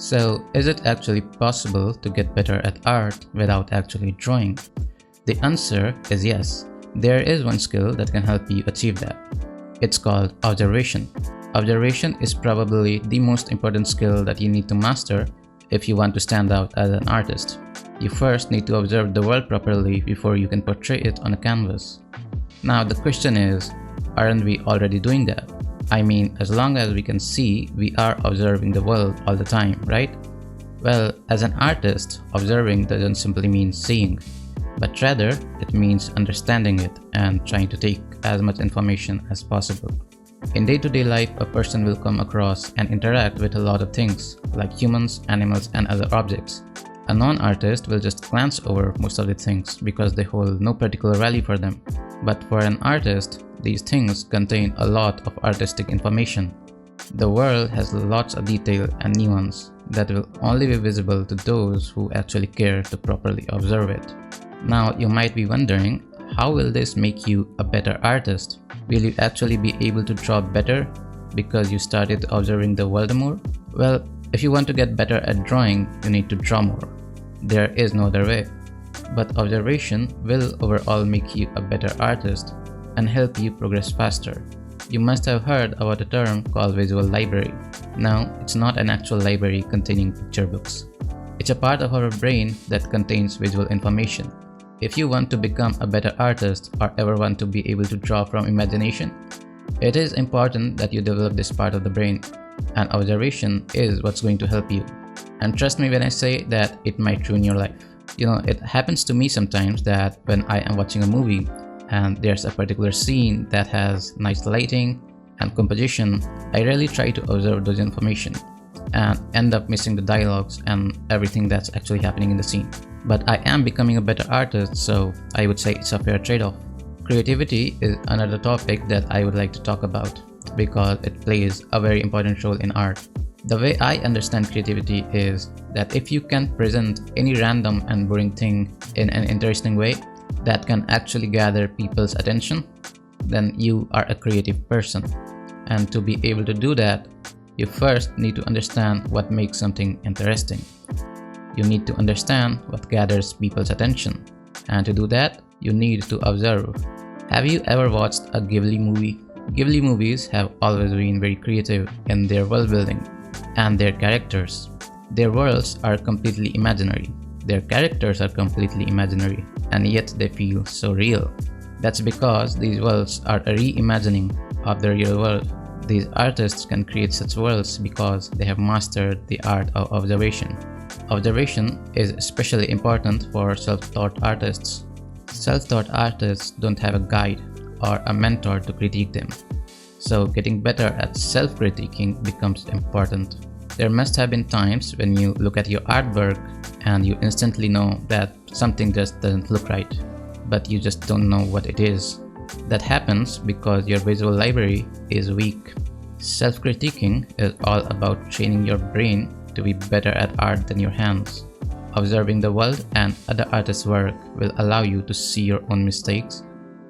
So, is it actually possible to get better at art without actually drawing? The answer is yes. There is one skill that can help you achieve that. It's called observation. Observation is probably the most important skill that you need to master if you want to stand out as an artist. You first need to observe the world properly before you can portray it on a canvas. Now the question is, aren't we already doing that? I mean, as long as we can see, we are observing the world all the time, right? Well, as an artist, observing doesn't simply mean seeing, but rather it means understanding it and trying to take as much information as possible. In day-to-day life, a person will come across and interact with a lot of things, like humans, animals, and other objects. A non-artist will just glance over most of the things because they hold no particular value for them. But for an artist, these things contain a lot of artistic information. The world has lots of detail and nuance that will only be visible to those who actually care to properly observe it. Now, you might be wondering, how will this make you a better artist? Will you actually be able to draw better because you started observing the world more? Well, if you want to get better at drawing, you need to draw more. There is no other way. But observation will overall make you a better artist and help you progress faster. You must have heard about a term called visual library. Now, it's not an actual library containing picture books. It's a part of our brain that contains visual information. If you want to become a better artist or ever want to be able to draw from imagination, it is important that you develop this part of the brain, and observation is what's going to help you. And trust me when I say that it might ruin your life. You know, it happens to me sometimes that when I am watching a movie and there's a particular scene that has nice lighting and composition, I really try to observe those information and end up missing the dialogues and everything that's actually happening in the scene. But I am becoming a better artist, so I would say it's a fair trade-off. Creativity is another topic that I would like to talk about because it plays a very important role in art. The way I understand creativity is that if you can present any random and boring thing in an interesting way that can actually gather people's attention, then you are a creative person. And to be able to do that, you first need to understand what makes something interesting. You need to understand what gathers people's attention. And to do that, you need to observe. Have you ever watched a Ghibli movie? Ghibli movies have always been very creative in their world building and their characters. Their worlds are completely imaginary. Their characters are completely imaginary, and yet they feel so real. That's because these worlds are a reimagining of the real world. These artists can create such worlds because they have mastered the art of observation. Observation is especially important for self-taught artists. Self-taught artists don't have a guide or a mentor to critique them. So getting better at self-critiquing becomes important. There must have been times when you look at your artwork and you instantly know that something just doesn't look right, but you just don't know what it is. That happens because your visual library is weak. Self-critiquing is all about training your brain to be better at art than your hands. Observing the world and other artists' work will allow you to see your own mistakes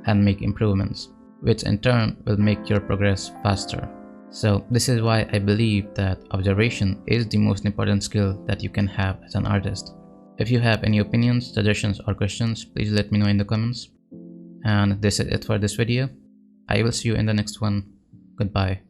and make improvements, which in turn will make your progress faster. So this is why I believe that observation is the most important skill that you can have as an artist. If you have any opinions, suggestions, or questions, please let me know in the comments. And this is it for this video. I will see you in the next one. Goodbye.